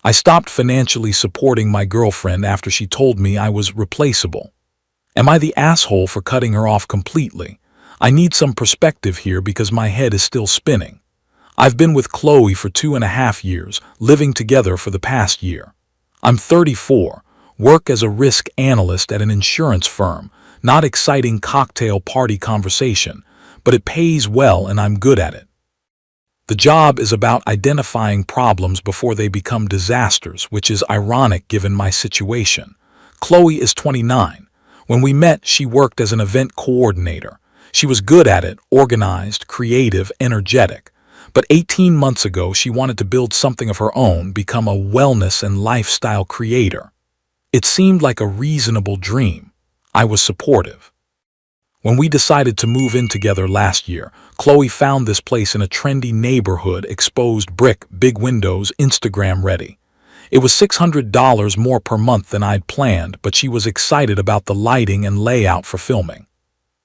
I stopped financially supporting my girlfriend after she told me I was replaceable. Am I the asshole for cutting her off completely? I need some perspective here because my head is still spinning. I've been with Qley for 2.5 years, living together for the past year. I'm 34, work as a risk analyst at an insurance firm, not exciting cocktail party conversation, but it pays well and I'm good at it. The job is about identifying problems before they become disasters, which is ironic given my situation. Qley is 29. When we met, she worked as an event coordinator. She was good at it, organized, creative, energetic. But 18 months ago, she wanted to build something of her own, become a wellness and lifestyle creator. It seemed like a reasonable dream. I was supportive. When we decided to move in together last year, Qley found this place in a trendy neighborhood, exposed brick, big windows, Instagram ready. It was $600 more per month than I'd planned, but she was excited about the lighting and layout for filming.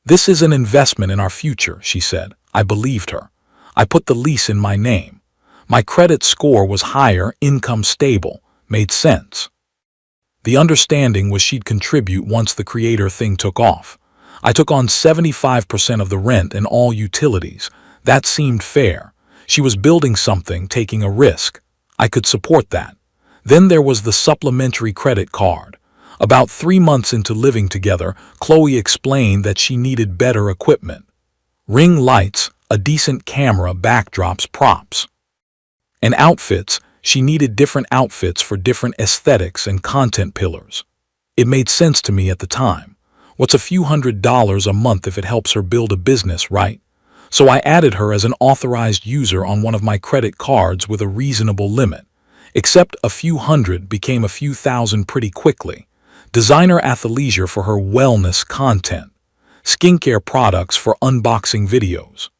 This is an investment in our future, she said. I believed her. I put the lease in my name. My credit score was higher, income stable, made sense. The understanding was she'd contribute once the creator thing took off. I took on 75% of the rent and all utilities. That seemed fair. She was building something, taking a risk. I could support that. Then there was the supplementary credit card. About 3 months into living together, Qley explained that she needed better equipment. Ring lights, a decent camera, backdrops, props. And outfits, she needed different outfits for different aesthetics and content pillars. It made sense to me at the time. What's a few $100s a month if it helps her build a business, right? So I added her as an authorized user on one of my credit cards with a reasonable limit. Except a few hundred became a few thousand pretty quickly. Designer athleisure for her wellness content. Skincare products for unboxing videos.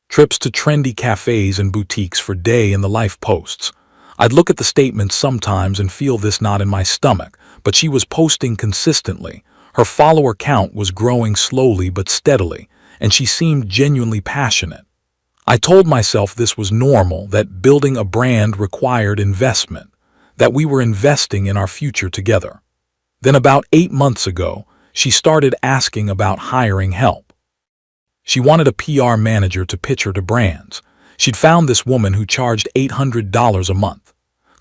Trips to trendy cafes and boutiques for day-in-the-life posts. I'd look at the statements sometimes and feel this knot in my stomach, but she was posting consistently. Her follower count was growing slowly but steadily, and she seemed genuinely passionate. I told myself this was normal, that building a brand required investment, that we were investing in our future together. Then about 8 months ago, she started asking about hiring help. She wanted a PR manager to pitch her to brands. She'd found this woman who charged $800 a month.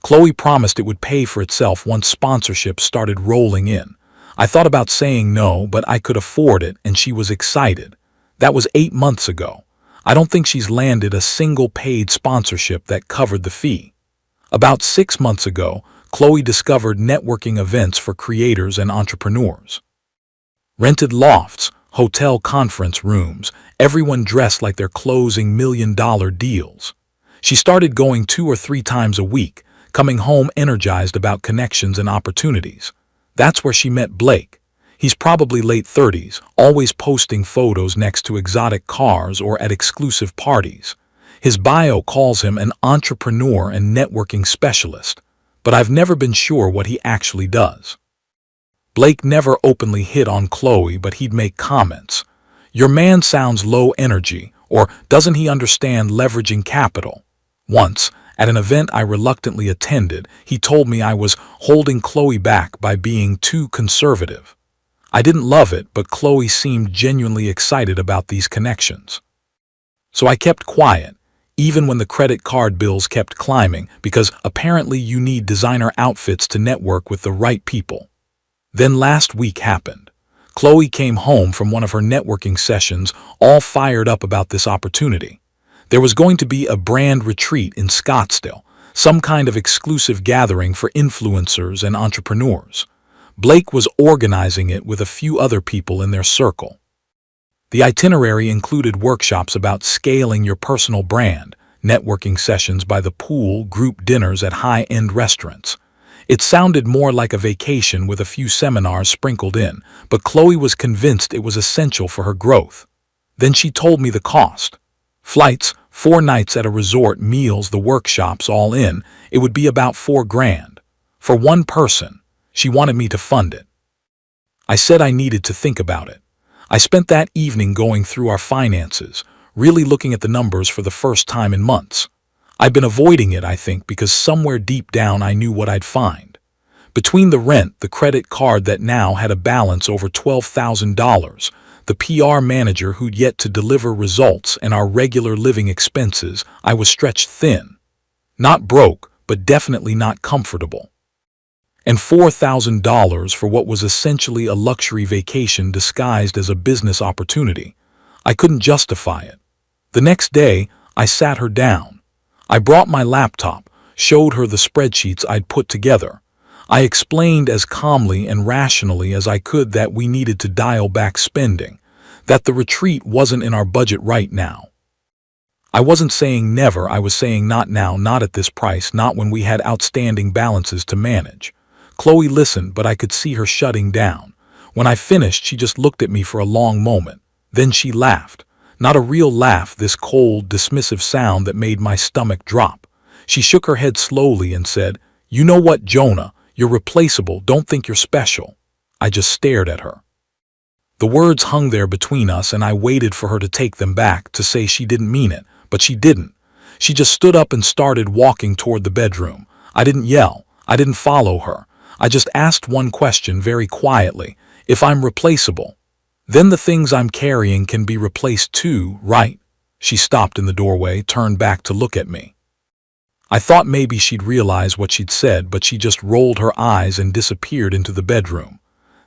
Qley promised it would pay for itself once sponsorships started rolling in. I thought about saying no, but I could afford it, and she was excited. That was 8 months ago. I don't think she's landed a single paid sponsorship that covered the fee. About 6 months ago, Qley discovered networking events for creators and entrepreneurs. Rented lofts, hotel conference rooms, everyone dressed like they're closing million-dollar deals. She started going 2 or 3 times a week, coming home energized about connections and opportunities. That's where she met Blake. He's probably late 30s, always posting photos next to exotic cars or at exclusive parties. His bio calls him an entrepreneur and networking specialist, but I've never been sure what he actually does. Blake never openly hit on Qley, but he'd make comments. "Your man sounds low energy," or "Doesn't he understand leveraging capital?" Once, at an event I reluctantly attended, he told me I was holding Qley back by being too conservative. I didn't love it, but Qley seemed genuinely excited about these connections. So I kept quiet, even when the credit card bills kept climbing, because apparently you need designer outfits to network with the right people. Then last week happened. Qley came home from one of her networking sessions, all fired up about this opportunity. There was going to be a brand retreat in Scottsdale, some kind of exclusive gathering for influencers and entrepreneurs. Blake was organizing it with a few other people in their circle. The itinerary included workshops about scaling your personal brand, networking sessions by the pool, group dinners at high-end restaurants. It sounded more like a vacation with a few seminars sprinkled in, but Qley was convinced it was essential for her growth. Then she told me the cost. Flights, 4 nights at a resort, meals, the workshops, all in, it would be about $4,000. For one person, she wanted me to fund it. I said I needed to think about it. I spent that evening going through our finances, really looking at the numbers for the first time in months. I'd been avoiding it, I think, because somewhere deep down I knew what I'd find. Between the rent, the credit card that now had a balance over $12,000, the PR manager who'd yet to deliver results, and our regular living expenses, I was stretched thin. Not broke, but definitely not comfortable. And $4,000 for what was essentially a luxury vacation disguised as a business opportunity. I couldn't justify it. The next day, I sat her down. I brought my laptop, showed her the spreadsheets I'd put together. I explained as calmly and rationally as I could that we needed to dial back spending, that the retreat wasn't in our budget right now. I wasn't saying never, I was saying not now, not at this price, not when we had outstanding balances to manage. Qley listened, but I could see her shutting down. When I finished, she just looked at me for a long moment. Then she laughed. Not a real laugh, this cold, dismissive sound that made my stomach drop. She shook her head slowly and said, "You know what, Jonah? You're replaceable. Don't think you're special." I just stared at her. The words hung there between us, and I waited for her to take them back, to say she didn't mean it, but she didn't. She just stood up and started walking toward the bedroom. I didn't yell. I didn't follow her. I just asked one question very quietly. If I'm replaceable, then the things I'm carrying can be replaced too, right? She stopped in the doorway, turned back to look at me. I thought maybe she'd realize what she'd said, but she just rolled her eyes and disappeared into the bedroom.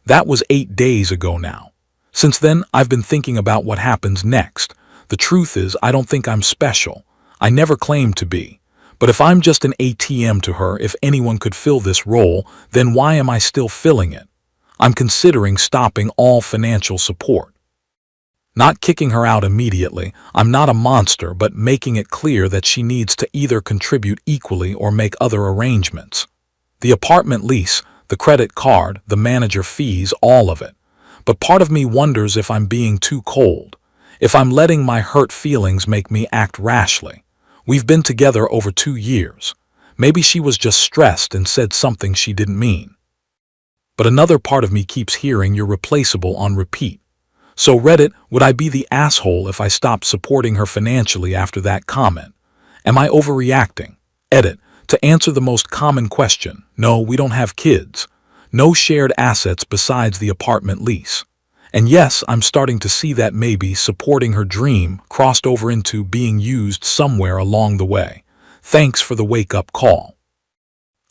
That was 8 days ago now. Since then, I've been thinking about what happens next. The truth is, I don't think I'm special. I never claimed to be. But if I'm just an ATM to her, if anyone could fill this role, then why am I still filling it? I'm considering stopping all financial support. Not kicking her out immediately, I'm not a monster, but making it clear that she needs to either contribute equally or make other arrangements. The apartment lease, the credit card, the manager fees, all of it. But part of me wonders if I'm being too cold, if I'm letting my hurt feelings make me act rashly. We've been together over 2 years. Maybe she was just stressed and said something she didn't mean. But another part of me keeps hearing "you're replaceable" on repeat. So Reddit, would I be the asshole if I stopped supporting her financially after that comment? Am I overreacting? Edit, to answer the most common question, no, we don't have kids. No shared assets besides the apartment lease. And yes, I'm starting to see that maybe supporting her dream crossed over into being used somewhere along the way. Thanks for the wake-up call.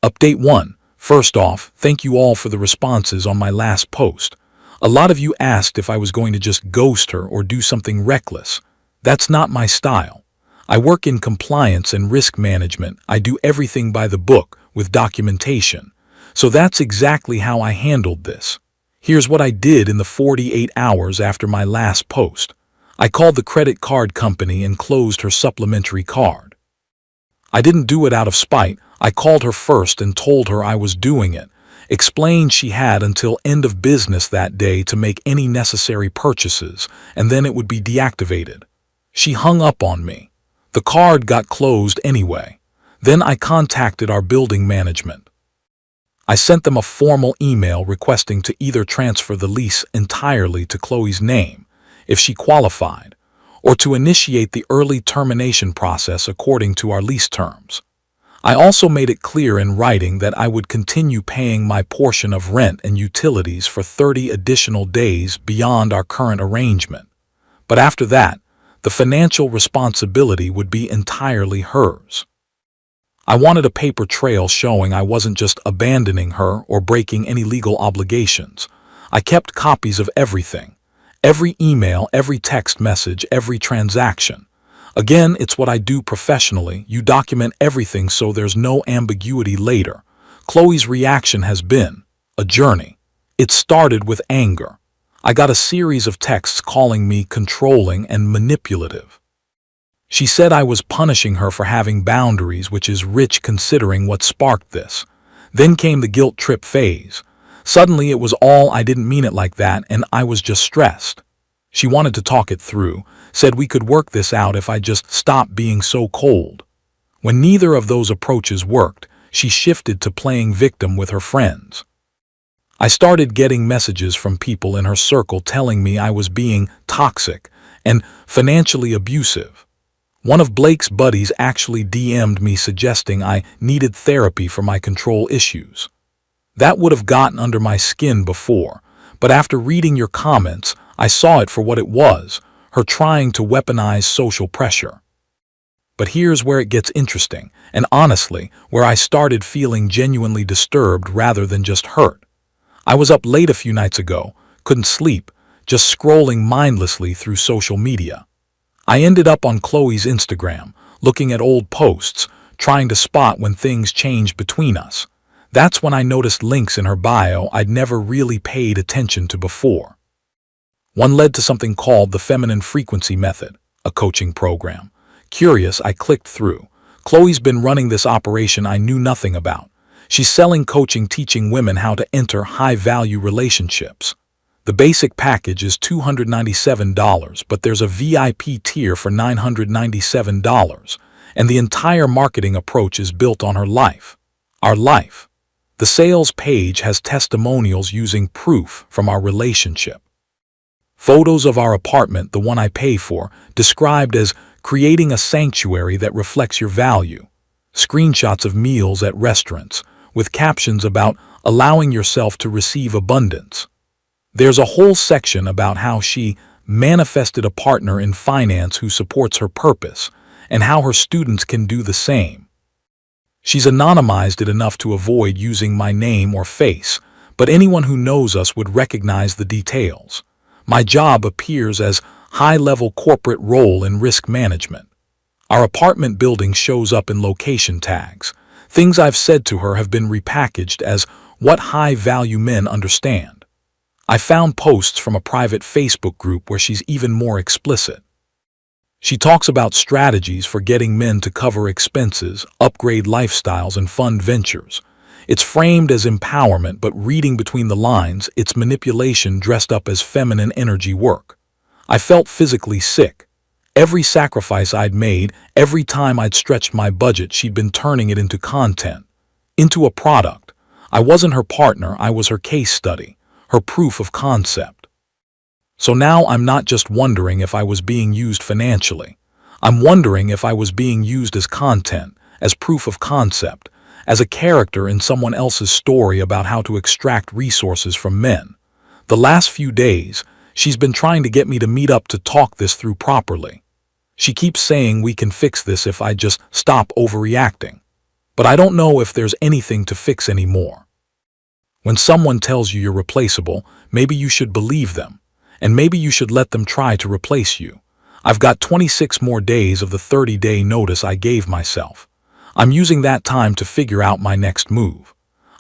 Update 1. First off, thank you all for the responses on my last post. A lot of you asked if I was going to just ghost her or do something reckless. That's not my style. I work in compliance and risk management. I do everything by the book with documentation. So that's exactly how I handled this. Here's what I did in the 48 hours after my last post. I called the credit card company and closed her supplementary card. I didn't do it out of spite. I called her first and told her I was doing it, explained she had until end of business that day to make any necessary purchases, and then it would be deactivated. She hung up on me. The card got closed anyway. Then I contacted our building management. I sent them a formal email requesting to either transfer the lease entirely to Qley's name, if she qualified, or to initiate the early termination process according to our lease terms. I also made it clear in writing that I would continue paying my portion of rent and utilities for 30 additional days beyond our current arrangement. But after that, the financial responsibility would be entirely hers. I wanted a paper trail showing I wasn't just abandoning her or breaking any legal obligations. I kept copies of everything. Every email, every text message, every transaction. Again, it's what I do professionally. You document everything so there's no ambiguity later. Qley's reaction has been a journey. It started with anger. I got a series of texts calling me controlling and manipulative. She said I was punishing her for having boundaries, which is rich considering what sparked this. Then came the guilt trip phase. Suddenly it was all "I didn't mean it like that," and I was just stressed. She wanted to talk it through, said we could work this out if I just stopped being so cold. When neither of those approaches worked, she shifted to playing victim with her friends. I started getting messages from people in her circle telling me I was being toxic and financially abusive. One of Blake's buddies actually DM'd me suggesting I needed therapy for my control issues. That would have gotten under my skin before, but after reading your comments, I saw it for what it was, her trying to weaponize social pressure. But here's where it gets interesting, and honestly, where I started feeling genuinely disturbed rather than just hurt. I was up late a few nights ago, couldn't sleep, just scrolling mindlessly through social media. I ended up on Qley's Instagram, looking at old posts, trying to spot when things changed between us. That's when I noticed links in her bio I'd never really paid attention to before. One led to something called the Feminine Frequency Method, a coaching program. Curious, I clicked through. Qley's been running this operation I knew nothing about. She's selling coaching teaching women how to enter high-value relationships. The basic package is $297, but there's a VIP tier for $997, and the entire marketing approach is built on her life. Our life. The sales page has testimonials using proof from our relationship. Photos of our apartment, the one I pay for, described as creating a sanctuary that reflects your value. Screenshots of meals at restaurants, with captions about allowing yourself to receive abundance. There's a whole section about how she manifested a partner in finance who supports her purpose, and how her students can do the same. She's anonymized it enough to avoid using my name or face, but anyone who knows us would recognize the details. My job appears as high-level corporate role in risk management. Our apartment building shows up in location tags. Things I've said to her have been repackaged as what high-value men understand. I found posts from a private Facebook group where she's even more explicit. She talks about strategies for getting men to cover expenses, upgrade lifestyles, and fund ventures. It's framed as empowerment, but reading between the lines, it's manipulation dressed up as feminine energy work. I felt physically sick. Every sacrifice I'd made, every time I'd stretched my budget, she'd been turning it into content, into a product. I wasn't her partner, I was her case study, her proof of concept. So now I'm not just wondering if I was being used financially. I'm wondering if I was being used as content, as proof of concept, as a character in someone else's story about how to extract resources from men. The last few days, she's been trying to get me to meet up to talk this through properly. She keeps saying we can fix this if I just stop overreacting. But I don't know if there's anything to fix anymore. When someone tells you you're replaceable, maybe you should believe them, and maybe you should let them try to replace you. I've got 26 more days of the 30-day notice I gave myself. I'm using that time to figure out my next move.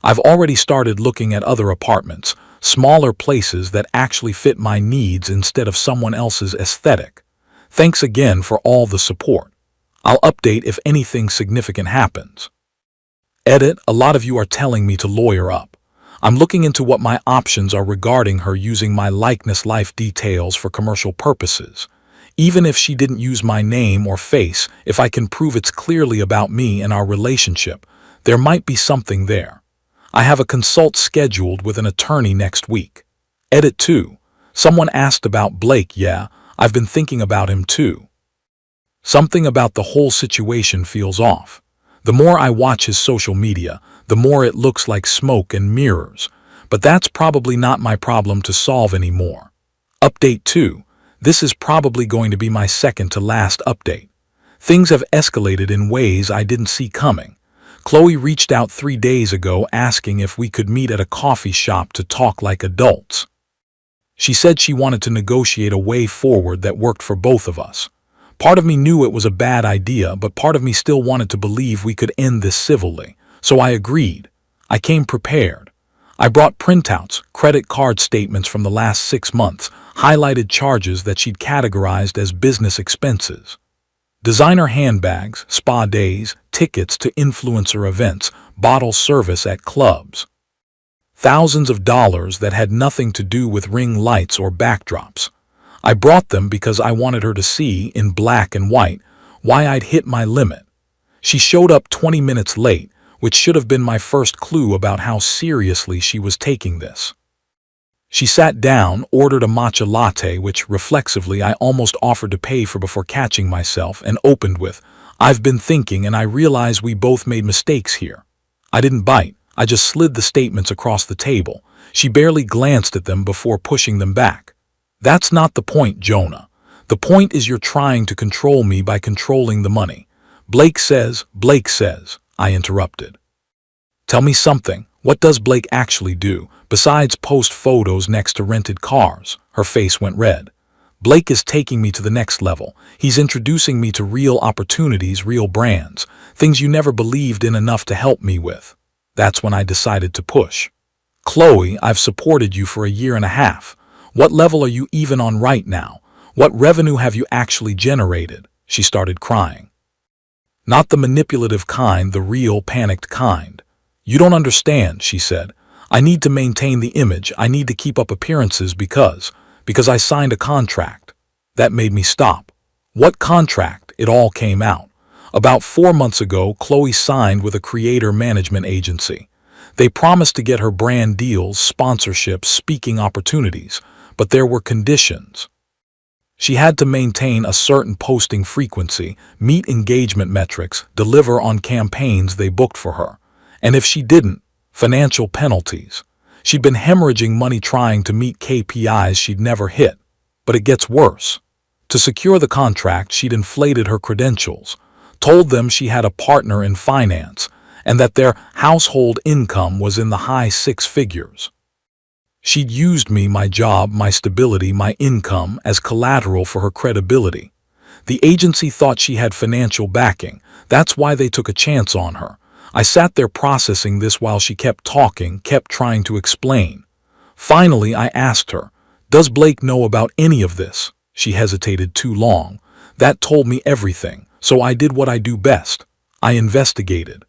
I've already started looking at other apartments, smaller places that actually fit my needs instead of someone else's aesthetic. Thanks again for all the support. I'll update if anything significant happens. Edit, a lot of you are telling me to lawyer up. I'm looking into what my options are regarding her using my likeness life details for commercial purposes. Even if she didn't use my name or face, if I can prove it's clearly about me and our relationship, there might be something there. I have a consult scheduled with an attorney next week. Edit 2. Someone asked about Blake. Yeah, I've been thinking about him too. Something about the whole situation feels off. The more I watch his social media, the more it looks like smoke and mirrors. But that's probably not my problem to solve anymore. Update 2. This is probably going to be my second to last update. Things have escalated in ways I didn't see coming. Qley reached out 3 days ago asking if we could meet at a coffee shop to talk like adults. She said she wanted to negotiate a way forward that worked for both of us. Part of me knew it was a bad idea, but part of me still wanted to believe we could end this civilly. So I agreed. I came prepared. I brought printouts, credit card statements from the last 6 months, highlighted charges that she'd categorized as business expenses. Designer handbags, spa days, tickets to influencer events, bottle service at clubs. Thousands of dollars that had nothing to do with ring lights or backdrops. I brought them because I wanted her to see, in black and white, why I'd hit my limit. She showed up 20 minutes late, which should have been my first clue about how seriously she was taking this. She sat down, ordered a matcha latte, which, reflexively, I almost offered to pay for before catching myself, and opened with, "I've been thinking and I realize we both made mistakes here." I didn't bite. I just slid the statements across the table. She barely glanced at them before pushing them back. "That's not the point, Jonah. The point is you're trying to control me by controlling the money." Blake says, I interrupted. "Tell me something. What does Blake actually do, besides post photos next to rented cars?" Her face went red. "Blake is taking me to the next level. He's introducing me to real opportunities, real brands, things you never believed in enough to help me with." That's when I decided to push. "Qley, I've supported you for a year and a half. What level are you even on right now? What revenue have you actually generated?" She started crying. "Not the manipulative kind, the real panicked kind." "You don't understand," she said. "I need to maintain the image. I need to keep up appearances because I signed a contract." That made me stop. What contract? It all came out. About 4 months ago, Qley signed with a creator management agency. They promised to get her brand deals, sponsorships, speaking opportunities, but there were conditions. She had to maintain a certain posting frequency, meet engagement metrics, deliver on campaigns they booked for her. And if she didn't, financial penalties. She'd been hemorrhaging money trying to meet KPIs she'd never hit. But it gets worse. To secure the contract, she'd inflated her credentials, told them she had a partner in finance, and that their household income was in the high 6 figures. She'd used me, my job, my stability, my income as collateral for her credibility. The agency thought she had financial backing. That's why they took a chance on her. I sat there processing this while she kept talking, kept trying to explain. Finally, I asked her, "Does Blake know about any of this?" She hesitated too long. That told me everything, so I did what I do best. I investigated.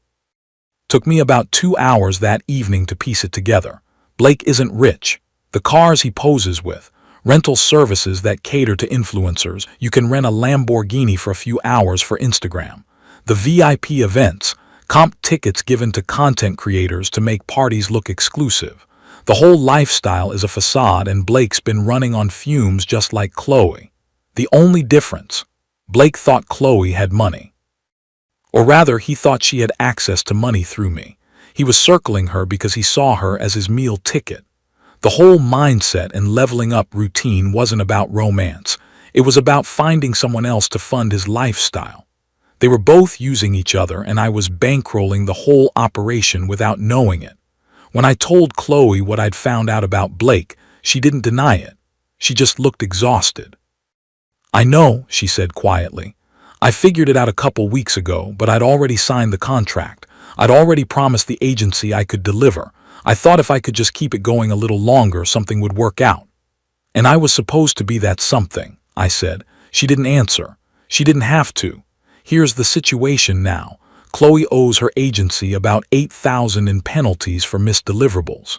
Took me about 2 hours that evening to piece it together. Blake isn't rich. The cars he poses with, rental services that cater to influencers, you can rent a Lamborghini for a few hours for Instagram. The VIP events, comp tickets given to content creators to make parties look exclusive. The whole lifestyle is a facade, and Blake's been running on fumes just like Qley. The only difference, Blake thought Qley had money. Or rather, he thought she had access to money through me. He was circling her because he saw her as his meal ticket. The whole mindset and leveling up routine wasn't about romance. It was about finding someone else to fund his lifestyle. They were both using each other, and I was bankrolling the whole operation without knowing it. When I told Qley what I'd found out about Blake, she didn't deny it. She just looked exhausted. "I know," she said quietly. "I figured it out a couple weeks ago, but I'd already signed the contract. I'd already promised the agency I could deliver. I thought if I could just keep it going a little longer, something would work out." "And I was supposed to be that something," I said. She didn't answer. She didn't have to. Here's the situation now. Qley owes her agency about $8,000 in penalties for missed deliverables.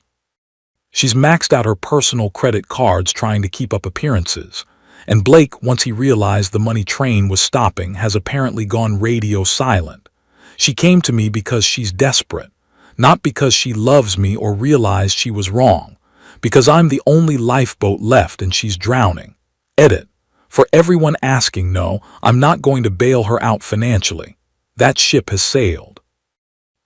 She's maxed out her personal credit cards trying to keep up appearances. And Blake, once he realized the money train was stopping, has apparently gone radio silent. She came to me because she's desperate, not because she loves me or realized she was wrong, because I'm the only lifeboat left and she's drowning. Edit. For everyone asking, no, I'm not going to bail her out financially. That ship has sailed.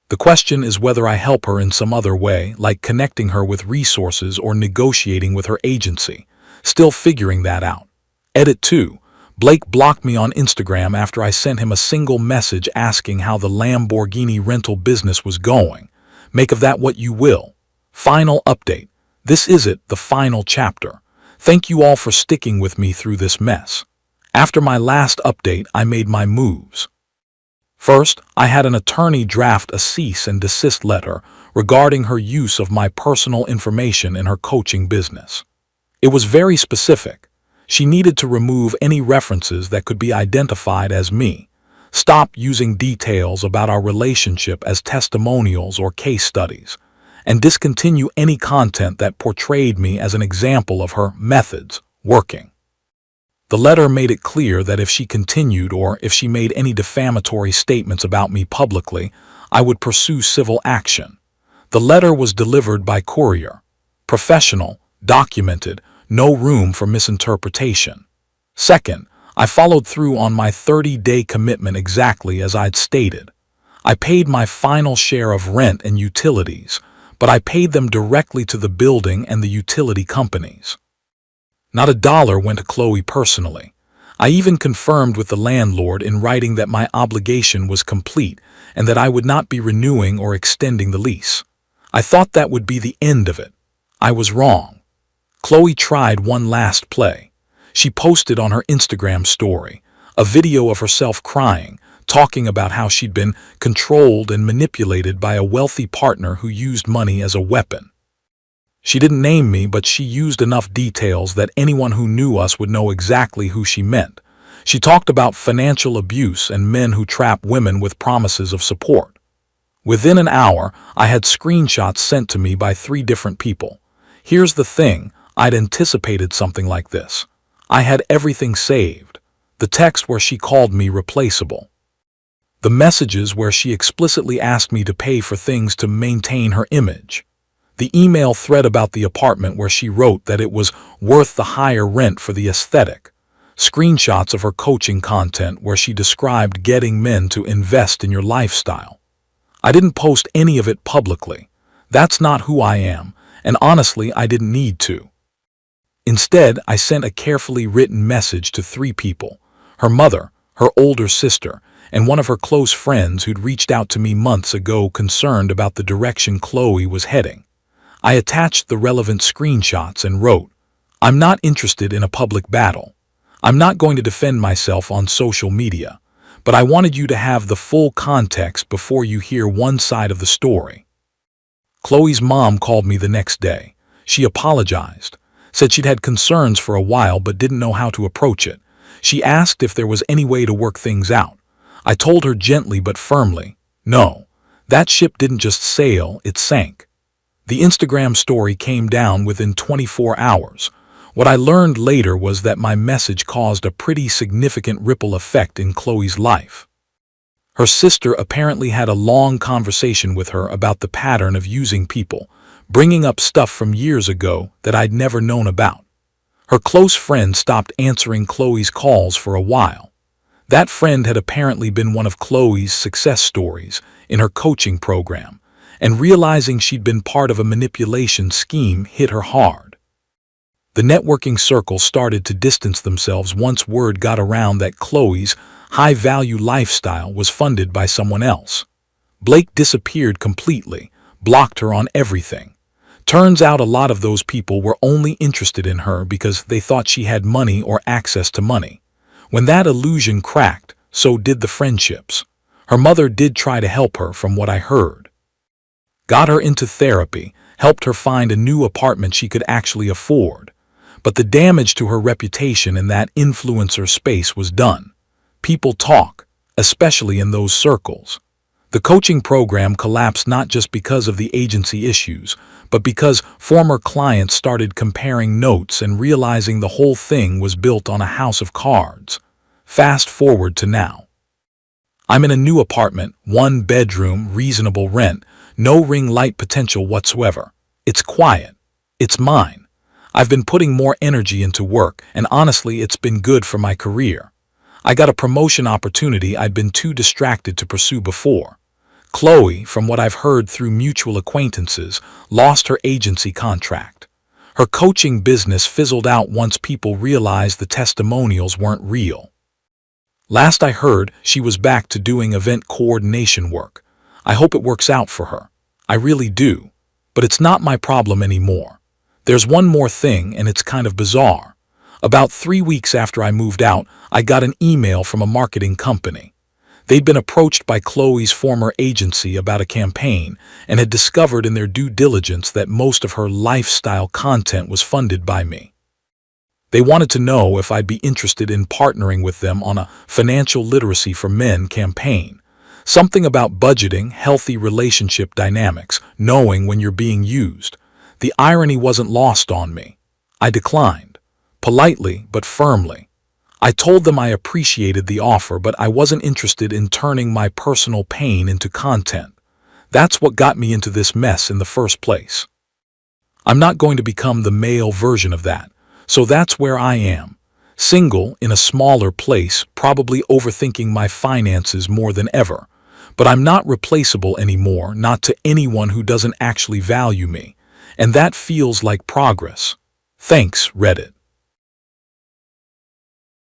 The question is whether I help her in some other way, like connecting her with resources or negotiating with her agency. Still figuring that out. Edit 2. Blake blocked me on Instagram after I sent him a single message asking how the Lamborghini rental business was going. Make of that what you will. Final update. This is it, the final chapter. Thank you all for sticking with me through this mess. After my last update, I made my moves. First, I had an attorney draft a cease and desist letter regarding her use of my personal information in her coaching business. It was very specific. She needed to remove any references that could be identified as me, stop using details about our relationship as testimonials or case studies, and discontinue any content that portrayed me as an example of her methods working. The letter made it clear that if she continued or if she made any defamatory statements about me publicly, I would pursue civil action. The letter was delivered by courier. Professional, documented, no room for misinterpretation. Second, I followed through on my 30-day commitment exactly as I'd stated. I paid my final share of rent and utilities, but I paid them directly to the building and the utility companies. Not a dollar went to Qley personally. I even confirmed with the landlord in writing that my obligation was complete and that I would not be renewing or extending the lease. I thought that would be the end of it. I was wrong. Qley tried one last play. She posted on her Instagram story a video of herself crying, talking about how she'd been controlled and manipulated by a wealthy partner who used money as a weapon. She didn't name me, but she used enough details that anyone who knew us would know exactly who she meant. She talked about financial abuse and men who trap women with promises of support. Within an hour, I had screenshots sent to me by 3 different people. Here's the thing, I'd anticipated something like this. I had everything saved. The text where she called me replaceable. The messages where she explicitly asked me to pay for things to maintain her image. The email thread about the apartment where she wrote that it was worth the higher rent for the aesthetic. Screenshots of her coaching content where she described getting men to invest in your lifestyle. I didn't post any of it publicly. That's not who I am, and honestly, I didn't need to. Instead, I sent a carefully written message to 3 people: her mother, her older sister, and one of her close friends who'd reached out to me months ago concerned about the direction Qley was heading. I attached the relevant screenshots and wrote, "I'm not interested in a public battle. I'm not going to defend myself on social media, but I wanted you to have the full context before you hear one side of the story." Qley's mom called me the next day. She apologized, said she'd had concerns for a while but didn't know how to approach it. She asked if there was any way to work things out. I told her gently but firmly, no, that ship didn't just sail, it sank. The Instagram story came down within 24 hours. What I learned later was that my message caused a pretty significant ripple effect in Qley's life. Her sister apparently had a long conversation with her about the pattern of using people, bringing up stuff from years ago that I'd never known about. Her close friend stopped answering Qley's calls for a while. That friend had apparently been one of Qley's success stories in her coaching program, and realizing she'd been part of a manipulation scheme hit her hard. The networking circle started to distance themselves once word got around that Qley's high-value lifestyle was funded by someone else. Blake disappeared completely, blocked her on everything. Turns out a lot of those people were only interested in her because they thought she had money or access to money. When that illusion cracked, so did the friendships. Her mother did try to help her from what I heard. Got her into therapy, helped her find a new apartment she could actually afford. But the damage to her reputation in that influencer space was done. People talk, especially in those circles. The coaching program collapsed not just because of the agency issues, but because former clients started comparing notes and realizing the whole thing was built on a house of cards. Fast forward to now. I'm in a new apartment, 1 bedroom, reasonable rent, no ring light potential whatsoever. It's quiet. It's mine. I've been putting more energy into work, and honestly, it's been good for my career. I got a promotion opportunity I'd been too distracted to pursue before. Qley, from what I've heard through mutual acquaintances, lost her agency contract. Her coaching business fizzled out once people realized the testimonials weren't real. Last I heard, she was back to doing event coordination work. I hope it works out for her. I really do. But it's not my problem anymore. There's one more thing, and it's kind of bizarre. About 3 weeks after I moved out, I got an email from a marketing company. They'd been approached by Qley's former agency about a campaign and had discovered in their due diligence that most of her lifestyle content was funded by me. They wanted to know if I'd be interested in partnering with them on a financial literacy for men campaign. Something about budgeting, healthy relationship dynamics, knowing when you're being used. The irony wasn't lost on me. I declined, politely but firmly. I told them I appreciated the offer, but I wasn't interested in turning my personal pain into content. That's what got me into this mess in the first place. I'm not going to become the male version of that. So that's where I am. Single, in a smaller place, probably overthinking my finances more than ever. But I'm not replaceable anymore, not to anyone who doesn't actually value me. And that feels like progress. Thanks, Reddit.